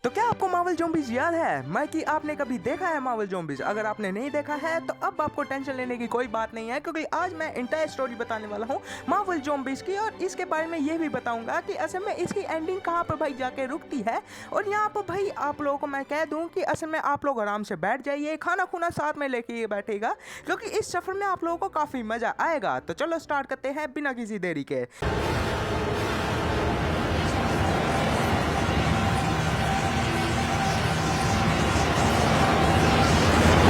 तो क्या आपको मार्वल ज़ॉम्बीज़ याद है? मैं कि आपने कभी देखा है मार्वल ज़ॉम्बीज़? अगर आपने नहीं देखा है तो अब आपको टेंशन लेने की कोई बात नहीं है, क्योंकि आज मैं एंटायर स्टोरी बताने वाला हूँ मार्वल ज़ॉम्बीज़ की, और इसके बारे में ये भी बताऊंगा कि असल में इसकी एंडिंग कहाँ पर भाई जाके रुकती है। और यहाँ पर भाई आप लोगों को मैं कह दूँ कि असल में आप लोग आराम से बैठ जाइए, खाना खुना साथ में लेके ये बैठेगा, क्योंकि इस सफ़र में आप लोगों को काफ़ी मज़ा आएगा। तो चलो स्टार्ट करते हैं बिना किसी देरी के।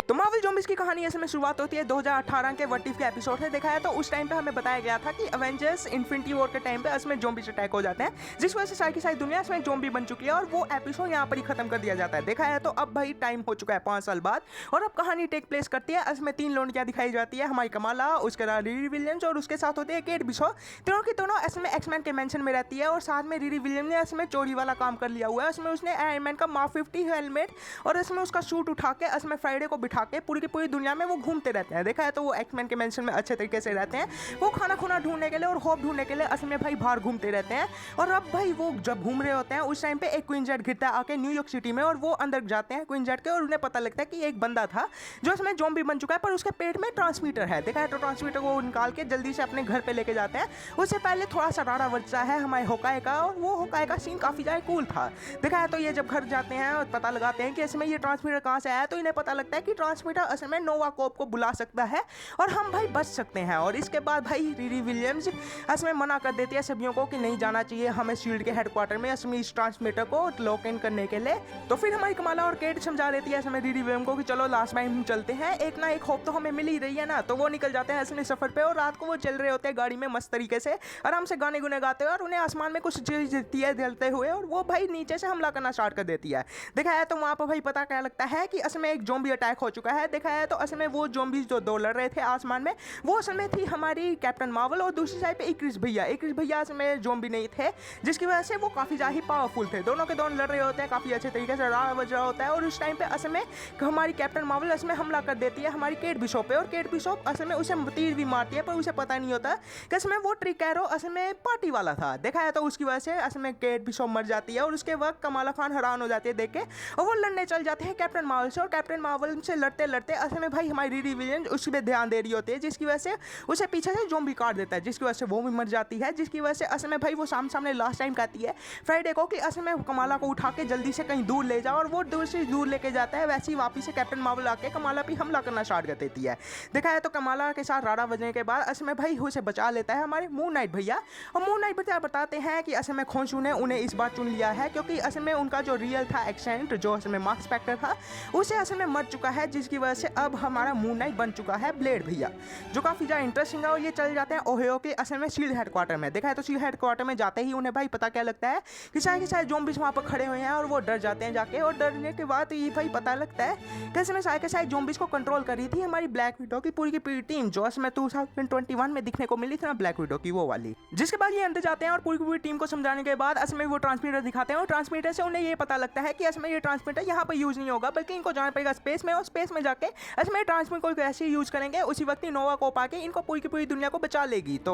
तो मार्वल ज़ॉम्बीज़ की कहानी इसमें शुरुआत होती है 2018 के व्हाट इफ के एपिसोड से। देखा है तो उस टाइम पे हमें बताया गया था कि एवेंजर्स इन्फिनिटी वॉर के टाइम पे इसमें ज़ॉम्बीज़ अटैक हो जाते हैं, जिस वजह से सारी की सारी दुनिया इसमें ज़ॉम्बी बन चुकी है, और वो एपिसोड यहाँ पर ही खत्म कर दिया जाता है। देखा है तो अब भाई टाइम हो चुका है 5 साल बाद, और अब कहानी टेक प्लेस करती है। इसमें 3 लड़कियां दिखाई जाती है, हमारी कमाला, उसके बाद रिरी विलियम्स, और उसके साथ होती है केट बिशॉप। तीनों की दोनों इसमें एक्समैन के मेंशन में रहती है, और साथ में रिरी विलियम्स ने इसमें चोरी वाला काम कर लिया हुआ है। इसमें उसने आयरन मैन का मार्क 50 हेलमेट और इसमें उसका सूट उठा के इसमें फ्राइडे को बिठा के पूरी की पूरी दुनिया में वो घूमते रहते हैं। देखा है तो वो एक्समैन के मेंशन में अच्छे तरीके से रहते हैं। वो खाना खुना ढूंढने के लिए और होप ढूंढने के लिए असल में भाई बाहर घूमते रहते हैं। और अब भाई वो जब घूम रहे होते हैं उस टाइम पे एक क्वीन जेट गिरता है आके न्यूयॉर्क सिटी में, और वो अंदर जाते हैं क्वीन जेट के, और उन्हें पता लगता है कि एक बंदा था जो इसमें ज़ॉम्बी बन चुका है, पर उसके पेट में ट्रांसमीटर है। देखा है तो ट्रांसमीटर को निकाल के जल्दी से अपने घर पे लेके जाते हैं। उससे पहले थोड़ा सा राड़ा बचता है हमारे होकाई का, और वो होकाई का सीन काफ़ी ज़्यादा कूल था। देखा है तो ये जब घर जाते हैं और पता लगाते हैं कि इसमें ये ट्रांसमीटर कहाँ से आया, तो इन्हें पता लगता है कि ट्रांसमीटर असल में नोवा कॉप को बुला सकता है और हम भाई बच सकते हैं। और इसके बाद भाई रिरी विलियम्स इसमें मना कर देती है सभियों को कि नहीं जाना चाहिए हमें शील्ड के हेडक्वार्टर में इसमें इस ट्रांसमीटर को लॉक इन करने के लिए। तो फिर हमारी कमाला और केट समझा देती है इसमें रिरी विलियम को कि चलो लास्ट टाइम हम चलते हैं, एक ना एक होप तो हमें मिल ही रही है ना। तो वो निकल जाते हैं इसमें सफर पे, और रात को वो चल रहे होते हैं गाड़ी में मस्त तरीके से आराम से गाने गुने गाते हुए, और उन्हें आसमान में कुछ चीज दिखती है जलते हुए, और वो भाई नीचे से हमला करना स्टार्ट कर देती है। देखा है तो वहाँ पर भाई पता क्या लगता है कि असल में एक ज़ॉम्बी अटैक हो चुका है। देखा है तो असल में वो ज़ॉम्बीज जो दो लड़ रहे थे आसमान में, वो असल में थी हमारी कैप्टन मार्वल, और दूसरी साइड पे इक्रिस भैया असल में ज़ॉम्बी नहीं थे, जिसकी वजह से वो काफ़ी ज़्यादा ही पावरफुल थे। दोनों के दोनों लड़ रहे होते हैं, काफ़ी अच्छे तरीके से राह बज रहा होता है, और उस टाइम पे असल में हमारी कैप्टन मार्वल इसमें हमला कर देती है हमारी केट बिशॉप पे, और केट बिशॉप असल में उसे तीर भी मारती है, पर उसे पता नहीं होता कि असल में वो ट्रिकैरो असल में पार्टी वाला था। देखा है तो उसकी वजह से असल में केट बिशॉप मर जाती है, और उसके वक्त कमाला खान हैरान हो जाती है देख के, और वो लड़ने चल जाते हैं कैप्टन मार्वल से। और कैप्टन मार्वल से लड़ते लड़ते असल में भाई हमारी रिरी विलियम्स उस पर ध्यान दे रही होती है, जिसकी वजह से उसे पीछे से ज़ॉम्बी काट देता है, जिसकी वजह से वो भी मर जाती है। जिसकी वजह से असल में भाई वो सामने लास्ट टाइम कहती है फ्राइडे को कि असल में कमाला को उठा के जल्दी से कहीं दूर ले जाओ, और वो दूर से दूर लेके जाता है। वैसे ही वापस से कैप्टन मार्वल आके कमाला पे हमला करना स्टार्ट कर देती है। देखा है तो कमाला के साथ राड़ा बजने के बाद असल में भाई उसे बचा लेता है हमारे मून नाइट भैया, और मून नाइट भैया बताते हैं कि असल में खोंसू ने उन्हें इस बार चुन लिया है, क्योंकि असल में उनका जो रियल था एक्सेंट जो असल में मार्क स्पेक्टर था उसे असल में मर चुका है, जिसकी वजह से अब हमारा मून नाइट बन चुका है ब्लेड भैया, जो काफ़ी ज़्यादा इंटरेस्टिंग है। और ये चल जाते हैं ओहियो के असल में शील्ड हेडक्वार्टर में। देखा है तो शील्ड हेडक्वार्टर में जाते ही उन्हें भाई पता क्या लगता है कि शायद ज़ॉम्बीज़ वहाँ पर खड़े हुए हैं, और वो डर जाते हैं जाके, और डरने के बाद ये भाई पता लगता है कि असल में शायद ज़ॉम्बीज़ को कंट्रोल कर रही थी हमारी ब्लैक विडो की पूरी टीम, जो असल में 2021 में दिखने को मिली थी ना ब्लैक विडो की, वो वाली। जिसके बाद ये अंदर जाते हैं और पूरी टीम को समझाने के बाद असल में वो ट्रांसमीटर दिखाते हैं, और ट्रांसमीटर से उन्हें ये पता लगता है कि असल में ये ट्रांसमीटर यहाँ पर यूज़ नहीं होगा, बल्कि इनको जाना पड़ेगा स्पेस में, और स्पेस में जाके असल में ट्रांसमीटर को कैसे यूज़ करेंगे, उसी वक्त ही नोवा कोप आके इनको पूरी की पूरी दुनिया को बचा लेगी। तो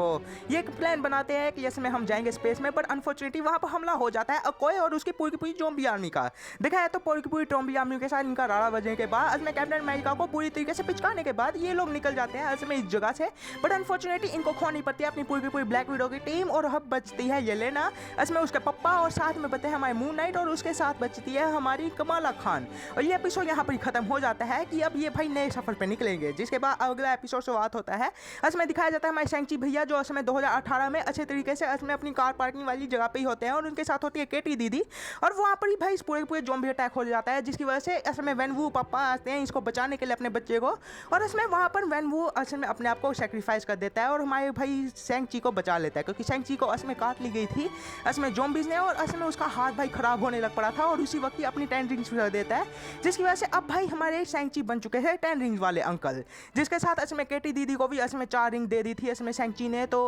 ये एक प्लान बनाते हैं कि इसमें हम जाएंगे स्पेस में, पर अनफॉर्चुनेटली वहाँ पर हमला हो जाता है अकोय और उसकी पूरी की पूरी ज़ॉम्बी आर्मी का। देखा है तो पूरी की पूरी ज़ॉम्बी आर्मी के साथ इनका राड़ा बजने के बाद असल में कैप्टन अमेरिका को पूरी तरीके से पिचकाने के बाद ये लोग निकल जाते हैं असल में इस जगह से, बट अनफॉर्चुनेटली इनको खोनी पड़ती है अपनी पूरी की पूरी ब्लैक विडो की टीम, और अब बचती है येलेना, इसमें उसके पप्पा, और साथ में बचते हैं हमारे मून नाइट, और उसके साथ बचती है हमारी कमाला खान। और ये एपिसोड यहाँ पर खत्म हो जाता है कि अब ये भाई नए सफर पे निकलेंगे। जिसके बाद अगला एपिसोड शुरुआत होता है, इसमें दिखाया जाता है हमारे शैंग-ची भैया जो इसमें 2018 में अच्छे तरीके से इसमें अपनी कार पार्किंग वाली जगह पे ही होते हैं, और उनके साथ होती है केटी दीदी, और वहाँ पर ही भाई इस पूरे ज़ॉम्बी अटैक हो जाता है, जिसकी वजह से असल में वेनवू पापा आते हैं इसको बचाने के लिए अपने बच्चे को, और इसमें वहाँ पर वेनवू असल में अपने आप को सेक्रीफाइस कर देता है, और हमारे भाई शैंग-ची को बचा लेता है, क्योंकि शैंग-ची को असल में काट ली गई थी असल में ज़ॉम्बीज़ ने, और असल में उसका हाथ भाई खराब होने लग पड़ा था, और उसी वक्त ही अपनी टेंडिंग कर देता है, जिसकी वजह से अब भाई हमारे शैंग-ची बन चुके हैं 10 रिंग्स वाले अंकल, जिसके साथ इसमें केटी दीदी को भी इसमें 4 रिंग दे दी थी इसमें शैंग-ची ने। तो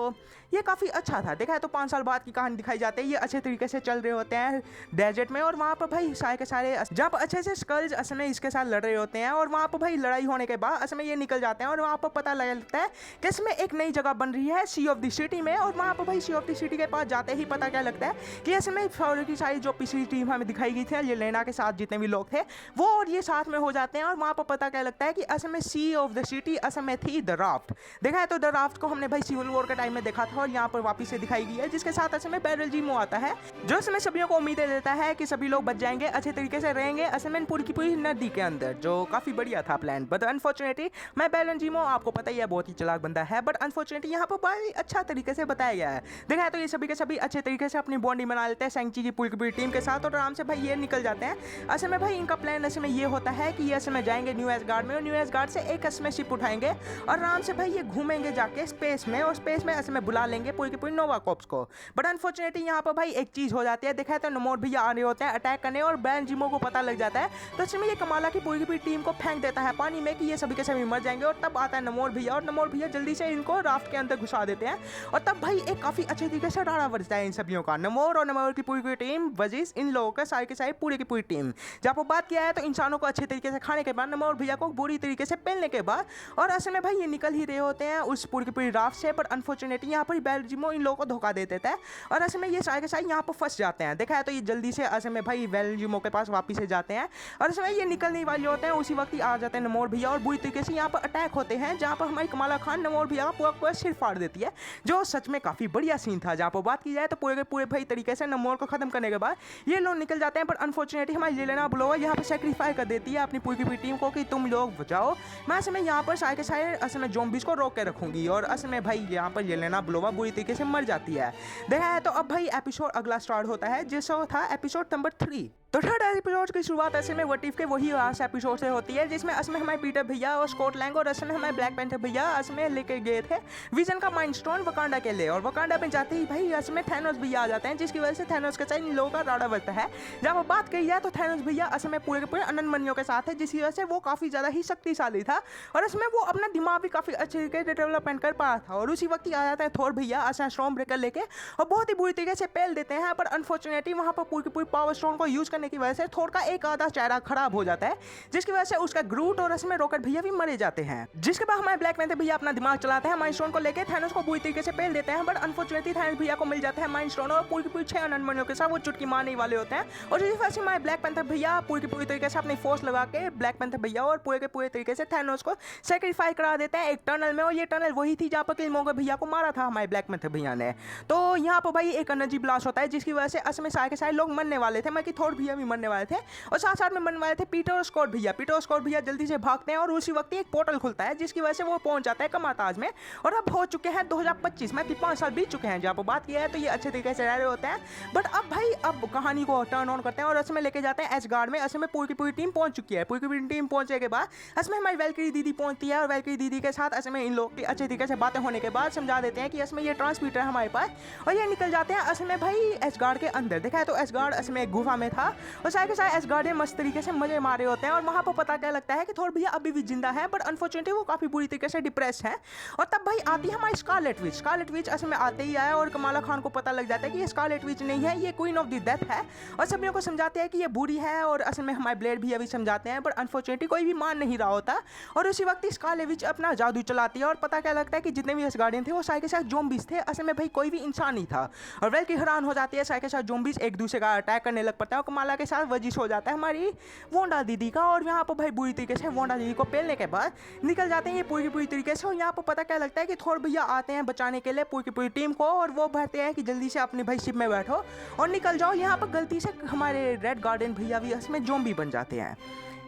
ये काफ़ी अच्छा था। देखा है तो 5 साल बाद की कहानी दिखाई जाती है। ये अच्छे तरीके से चल रहे होते हैं डेजर्ट में, और वहाँ पर भाई सारे के सारे जहाँ पर अच्छे से स्कल्स इसमें इसके साथ लड़ रहे होते हैं, और वहाँ पर भाई लड़ाई होने के बाद इसमें ये निकल जाते हैं, और वहाँ पर पता लगता है कि इसमें एक नई जगह बन रही है सी ऑफ द सिटी में। और वहाँ पर भाई सी ऑफ द सिटी के पास जाते ही पता क्या लगता है कि इसमें फौरी की सारी जो पिछली टीम हमें दिखाई गई थी येलेना के साथ जितने भी लोग थे वो और ये साथ में हो जाते हैं। और वहाँ पर पता क्या लगता है कि असल में सी ऑफ द सिटी असल में थी द राफ्ट। देखा है तो द राफ्ट को हमने भाई सिविल वॉर के टाइम में देखा था, और यहाँ पर वापिस से दिखाई गई है, जिसके साथ असल में बैरल जीमो आता है, जो इसमें सभी को उम्मीदें देता है कि सभी लोग बच जाएंगे, अच्छे तरीके से रहेंगे असल में पूरी की पूरी नदी के अंदर, जो काफ़ी बढ़िया था प्लान। बट अनफॉर्चुनेटली मैं बैरल जीमो आपको पता ही है बहुत ही चालाक बंदा है, बट अनफॉर्चुनेटली यहाँ पर बड़ी अच्छा तरीके से बताया गया है। देखा है तो ये सभी के सभी अच्छे तरीके से अपनी बॉन्डिंग बना लेते हैं शैंग-ची की पूरी टीम के साथ, और आराम से भाई ये निकल जाते हैं। असल में भाई इनका प्लान असल में ये होता है कि ये असल में जाएंगे न्यू एसगार्ड में, और न्यू एसगार्ड से एक असल में शिप उठाएंगे और आराम से भाई ये घूमेंगे जाके स्पेस में, और स्पेस में असल में बुला लेंगे पूरी की पूरी नोवा कॉर्प्स को। बट अनफॉर्चुनेटली यहाँ पर भाई एक चीज़ हो जाती है। देखा है तो नमोर भैया आ रहे होते हैं अटैक करने, और बैरल जीमो को पता लग जाता है, तो असल में ये कमाला की पूरी टीम को फेंक देता है पानी में कि ये सभी के सभी मर जाएंगे। और तब आता है नमोर भैया, और नमोर भैया जल्दी से इनको राफ्ट के अंदर घुसा देते हैं, और तब भाई एक काफ़ी अच्छे तरीके से राड़ा बजता है इन सभियों का। नमोर और नमोर की पूरी टीम वजीज इन लोगों का सारे के सारे पूरी की पूरी टीम। जब वो बात किया है तो इंसानों को अच्छे तरीके से खाने के बाद नमोर भैया को बुरी तरीके से पेलने के बाद, और असल में भाई ये निकल ही रहे होते हैं उस पूरी की पूरी राफ्ट से। पर अनफॉर्चुनेटली यहाँ पर बैरल जीमो इन लोगों को धोखा दे देता है, और असल में ये सारे के सारे यहाँ पर फंस जाते हैं। देखा है तो ये जल्दी से असल में भाई बैरल जीमो के पास वापिस से जाते हैं, और असल में ये निकलने वाले होते हैं। उसी वक्त ही आ जाते हैं नमोर भैया, और बुरी तरीके से यहाँ पर अटैक होते हैं, जहाँ पर हमारी कमाला खान नमोर भैया का पूरा सिर फाड़ देती है, जो सच में काफ़ी बढ़िया सीन था। जहाँ पर बात की जाए तो पूरे के पूरे भाई तरीके से नमोर को खत्म करने के बाद ये लोग निकल जाते हैं। पर अनफॉर्चुनेटली हमारी येलेना ब्लोवर यहाँ पर सेक्रीफाई कर देती है अपनी पूरी टीम को कि तुम लोग बचाओ, मैं असल में यहाँ पर सारे के सारे असल में ज़ॉम्बीज़ को रोक के रखूंगी। और असल में भाई यहाँ पर येलेना ब्लोवर बुरी तरीके से मर जाती है। देखा है तो अब भाई एपिसोड अगला स्टार्ट होता है, जिसका था एपिसोड नंबर 3। तो थर्ड एपिसोड की शुरुआत असल में व्हाट इफ के वही लास्ट एपिसोड से होती है, जिसमें असल में हमारे पीटर भैया और स्कॉट लैंग और असल में हमारे ब्लैक पैंथर भैया असल में लेके गए थे विजन का माइंड स्टोन वकांडा के लिए। और वकांडा में जाते ही भाई असल में थैनोस भैया आ जाते हैं, जिसकी वजह से थैनोस के साथ इन लोगों का राड़ा बजता है। जब वो बात कही जाए तो थैनोस भैया असल में पूरे के पूरे अनंत मनियों के साथ है, जिसकी वजह से वो काफ़ी ज़्यादा ही शक्तिशाली था, और इसमें वो अपना दिमाग भी काफ़ी अच्छे तरीके से डेवलपमेंट कर पा रहा था। और उसी वक्त ही आ जाता है थोर भैया असल स्टॉर्म ब्रेकर लेके, और बहुत ही बुरी तरीके से पेल देते हैं। पर अनफॉर्चुनेटली वहाँ पर पूरी पूरी पावर स्टोन को यूज़ करने की वजह से थोर का एक आधा चेहरा खराब हो जाता है, जिसकी वजह से उसका ग्रूट और इसमें रॉकेट भैया भी मरे जाते हैं। जिसके बाद हमारे ब्लैक पैंथर भैया अपना दिमाग चलाते हैं, माइंड स्टोन को लेकर थैनोस को पूरी तरीके से पेल देते हैं। बट अनफॉर्चुनेटली थैनोस भैया को मिल जाता है माइंड स्टोन, और पूरी की पूरी 6 अनंत मनियों के साथ वो चुटकी मारने वाले होते हैं। और इसी वजह से हमारे ब्लैक पैंथर भैया पूरी की पूरी तरीके से अपनी फोर्स लगा के ब्लैक पैंथर भैया और पूरे के पूरे तरीके से थैनोस को सेक्रीफाई करा देते हैं एक टनल में। और ये टनल वही थी जहाँ पर किलमोंगर भैया को मारा था हमारे ब्लैक पैंथर भैया ने। तो यहाँ पर भाई एक एनर्जी ब्लास्ट होता है, जिसकी वजह से असल में सारे के सारे लोग मरने वाले थे, मैं कि थोर भैया भी मरने वाले थे, और साथ साथ में मरने वाले थे पीटर और स्कॉट भैया। पीटर और स्कॉट भैया जल्दी से भागते हैं, और उसी वक्त एक पोर्टल खुलता है, जिसकी वजह से वो पहुंच जाता है कमाताज में। और अब हो चुके हैं 2025 में, 5 साल बीत चुके हैं जहाँ पर बात किया है, तो ये अच्छे तरीके से रह रहे होते हैं। बट अब भाई अब कहानी को टर्न ऑन करते हैं, और असल में लेके जाते हैं एसगार्ड में। असल में पूरी की पूरी टीम पहुंच चुकी है। पूरी की पूरी टीम पहुंचने के बाद असल में हमारी वेलकरी दीदी पहुंचती है, और वेलकरी दीदी के साथ असल में इन लोग की अच्छे तरीके से बातें होने के बाद समझा देते हैं कि असल में ये ट्रांसमीटर है हमारे पास, और ये निकल जाते हैं असल में भाई एसगार्ड के अंदर। देखा है तो एसगार्ड असल में एक गुफा में था, और सारे के सारे एसगार्ड में मस्त तरीके से मजे मारे होते हैं। और वहाँ पर पता क्या लगता है कि थोर भैया अभी भी जिंदा है, बट अनफॉर्चुनेटली वो काफ़ी बुरी तरीके से डिप्रेस है। और तब भाई आती है हमारी स्कारलेट विच। स्कारलेट विच असल में आते ही आया, और कमाला खान को पता लग जाता है कि ये स्कारलेट विच नहीं है, ये क्वीन ऑफ द डेथ है। और सभी को समझाते हैं कि ये बुरी है, और असल में हमारे ब्लेड भी अभी समझाते हैं, बट अनफॉर्चुनेटली कोई भी मान नहीं रहा होता। और उसी वक्त स्कारलेट विच अपना जादू चलाती है, और पता क्या लगता है कि जितने भी एसगार्डियन थे वो सारे के साथ ज़ॉम्बीज़ थे, असल में भाई कोई भी इंसान नहीं था। और वेलकी हैरान हो जाती है, सारे के साथ ज़ॉम्बीज़ एक दूसरे का अटैक करने लग पड़ता है, और कमाला के साथ वजिश हो जाता है हमारी वोंडा दीदी का। और यहाँ पर भाई बुरी तरीके से वोंडा दीदी को पेलने के बाद निकल जाते हैं ये पूरी की पूरी तरीके से। और यहाँ पर पता क्या लगता है कि थोर भैया आते हैं बचाने के लिए पूरी की पूरी टीम को, और वो कहते हैं कि जल्दी से अपने भाई शिप में बैठो और निकल जाओ। यहाँ पर गलती से हमारे रेड गार्डन भैया भी इसमें ज़ॉम्बी बन जाते हैं,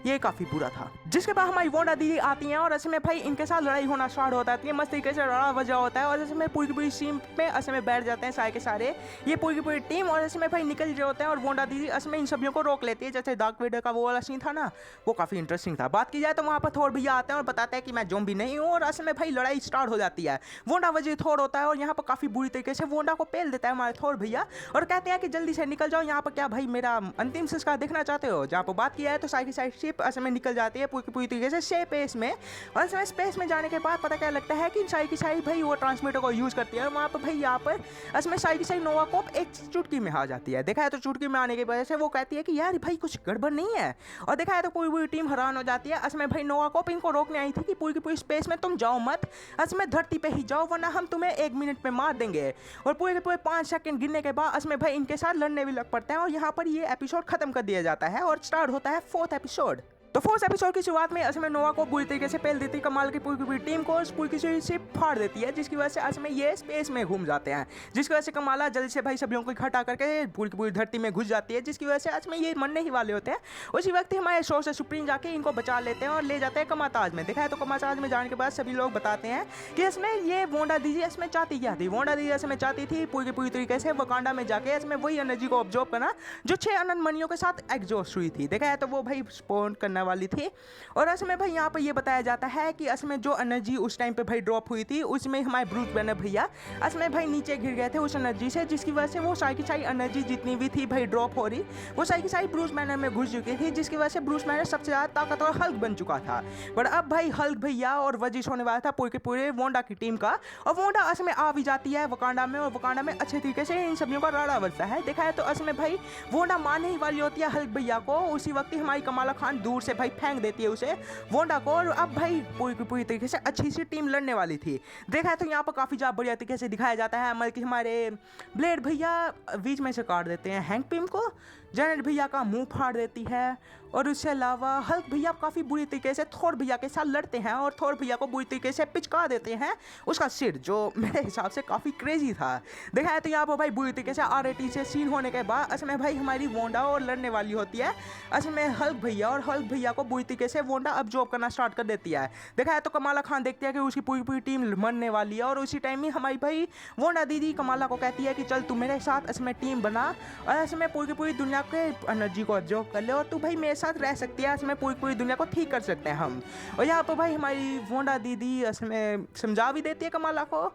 ये काफ़ी बुरा था। जिसके बाद हमारी वोंडा दीदी आती हैं, और असल में भाई इनके साथ लड़ाई होना स्टार्ट होता है, मस्त तरीके से लड़ा वजह होता है। और असल में पूरी की पूरी टीम पे असल में बैठ जाते हैं सारे के सारे ये पूरी की पूरी टीम, और असल में भाई निकल रहे होते हैं। और वोंडा दीदी असल में इन सभी को रोक लेती है, जैसे डार्क वेडर का वो वाला सीन था ना, वो काफ़ी इंटरेस्टिंग था। बात की जाए तो वहाँ पर थोर भैया आते हैं और बताते हैं कि मैं ज़ॉम्बी नहीं हूँ, और असल में भाई लड़ाई स्टार्ट हो जाती है। वोंडा वजह थोर होता है, और यहाँ पर काफ़ी बुरी तरीके से वोंडा को पेल देता है हमारे थोर भैया, और कहते हैं कि जल्दी से निकल जाओ यहाँ पर। क्या भाई मेरा अंतिम संस्कार देखना चाहते हो? जहाँ पर बात किया है तो सारी की सारी शिप असम में निकल जाती है पूरी पूरी तरीके से स्पेस में। और इसमें स्पेस में जाने के बाद पता क्या लगता है कि साई की साई भाई वो ट्रांसमीटर को यूज़ करती है, और वहाँ पर भाई यहाँ पर इसमें साई की साई नोवा कोप एक चुटकी में आ जाती है। देखा है तो चुटकी में आने की वजह से वो कहती है कि यार भाई कुछ गड़बड़ नहीं है, और देखा है तो पूरी पूरी टीम हैरान हो जाती है। इसमें भाई नोवा कोप इनको रोकने आई थी कि पूरी की पूरी स्पेस में तुम जाओ मत, इसमें धरती पे ही जाओ वरना हम तुम्हें 1 मिनट में मार देंगे। और पूरे के पूरे 5 सेकंड गिरने के बाद इसमें भाई इनके साथ लड़ने भी लग पड़ते हैं, और यहाँ पर ये एपिसोड खत्म कर दिया जाता है और स्टार्ट होता है 4th एपिसोड। तो 4th एपिसोड की शुरुआत में असम नोवा को बुरी तरीके से पेल देती है, कमाल की पूरी टीम को पूरी की शिप फाड़ देती है, जिसकी वजह से असम ये स्पेस में घूम जाते हैं, जिसकी वजह से कमाला जल्दी से भाई सभी लोगों को इकट्ठा करके पूरी की पूरी धरती में घुस जाती है, जिसकी वजह से असम ये मरने ही वाले होते हैं। उसी वक्त ही हमारे शो से सुप्रीम जाके इनको बचा लेते हैं और ले जाते हैं कमाताज में। देखा है तो कमाताज में जाने के बाद सभी लोग बताते हैं कि इसमें ये वोंडा दीदी इसमें चाहती क्या थी। वोंडा दीदी इसमें चाहती थी पूरी की पूरी तरीके से वकांडा में जाके इसमें वही एनर्जी को ऑब्जॉर्व करना जो 6 अनंत मणियों के साथ एग्जॉस्ट हुई थी। देखा है तो वो भाई स्पॉन करने वाली थी। और असमें भाई यहाँ पर ये बताया जाता है कि असमें जो एनर्जी उस टाइम पे भाई ड्रॉप हुई थी उसमें हमारे ब्रूस बैनर भैया असमें भाई नीचे गिर गए थे उस एनर्जी से, जिसकी वजह से वो सारी की सारी एनर्जी जितनी भी थी भाई ड्रॉप हो रही वो सारी की सारी ब्रूस बैनर में घुस चुकी थी, जिसकी वजह से ब्रूस बैनर सबसे ज़्यादा ताकतवर हल्क बन चुका था। पर अब भाई हल्क भैया और वजिश होने वाला था पूरे के पूरे वोंडा की टीम का, और वोंडा असमें आ भी जाती है वकांडा में, और वकांडा में अच्छे तरीके से इन सभी का राड़ा बजता है। देखा है तो असमें भाई वोंडा मारने ही वाली होती है हल्क भैया को, उसी वक्त ही हमारी कमाला खान दूर से भाई फेंक देती है उसे वोंडा को, और अब भाई पूरी तरीके से अच्छी सी टीम लड़ने वाली थी। देखा है तो यहाँ पर काफ़ी ज़्यादा बढ़िया तरीके से दिखाया जाता है, मतलब कि हमारे ब्लेड भैया बीच में से काट देते हैं हैंक पिम को, जेनेट भैया का मुंह फाड़ देती है, और उसके अलावा हल्क भैया काफ़ी बुरी तरीके से थोर भैया के साथ लड़ते हैं और थोर भैया को बुरी तरीके से पिचका देते हैं उसका सिर, जो मेरे हिसाब से काफ़ी क्रेजी था। देखा है तो यहाँ पर भाई बुरी तरीके से RAT से सीन होने के बाद असमें भाई हमारी वोंडा और लड़ने वाली होती है असमें हल्क भैया, और हल्क भैया को बुरी तरीके से वोंडा अब्जॉर्ब करना स्टार्ट कर देती है। देखा है तो कमाला खान देखती है कि उसकी पूरी पूरी टीम मरने वाली है, और उसी टाइम में हमारी भाई वोंडा दीदी कमाला को कहती है कि चल तू मेरे साथ इसमें टीम बना और इसमें पूरी की पूरी दुनिया के एनर्जी को अब्जॉर्ब कर ले, और तू भाई मेरे साथ रह सकती है, इसमें पूरी पूरी दुनिया को ठीक कर सकते हैं हम। और यहाँ पर भाई हमारी वोंडा दीदी इसमें समझा भी देती है कमाला को।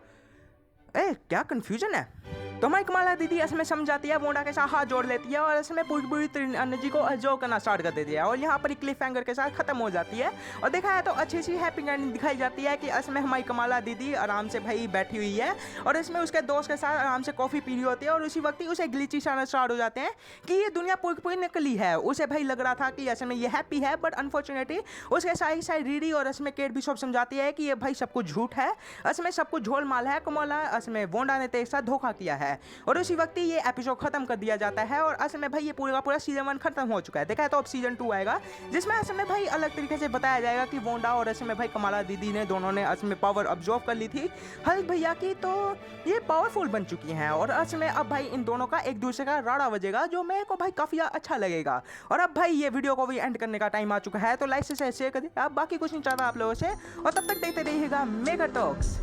क्या कन्फ्यूजन है। तो हमारी कमाला दीदी इसमें समझाती है, वोंडा के साथ हाथ जोड़ लेती है और इसमें पूरी पूरी एनर्जी को अब्जॉर्ब करना स्टार्ट कर देती है, और यहाँ पर क्लिफ हैंगर के साथ खत्म हो जाती है। और देखा है तो अच्छी सी हैप्पी एंडिंग दिखाई जाती है कि इसमें हमारी कमाला दीदी आराम से भाई बैठी हुई है और इसमें उसके दोस्त के साथ आराम से कॉफ़ी पी रही होती है, और उसी वक्त ही उसे ग्लिची आना स्टार्ट हो जाते हैं कि ये दुनिया पूरी पूरी नकली है। उसे भाई लग रहा था कि इसमें ये हैप्पी है, बट अनफॉर्चुनेटली उसके साइड साइड रीडी और इसमें केट भी सब समझाती है कि ये भाई सब कुछ झूठ है, इसमें सब कुछ झोल माल है, कमाला इसमें वोंडा ने तेरे साथ धोखा किया है। और उसी वक्त ही ये एपिसोड खत्म कर दिया जाता है, और असल में भाई ये पूरा का पूरा सीजन 1 खत्म हो चुका है। देखा है तो अब सीजन 2 आएगा, जिसमें असल में भाई अलग तरीके से बताया जाएगा कि वोंडा और असल में भाई कमाला दीदी ने दोनों ने असल में पावर अब्जॉर्व कर ली थी हल्क भैया की, तो ये पावरफुल बन चुकी हैं, और असल में अब भाई इन दोनों का एक दूसरे का राड़ा बजेगा, जो मेरे को भाई काफ़ी अच्छा लगेगा। और अब भाई ये वीडियो को भी एंड करने का टाइम आ चुका है, तो लाइक से शेयर कर दिए, अब बाकी कुछ नहीं चाहता आप लोगों से, और तब तक देखते रहिएगा मेगा टॉक्स।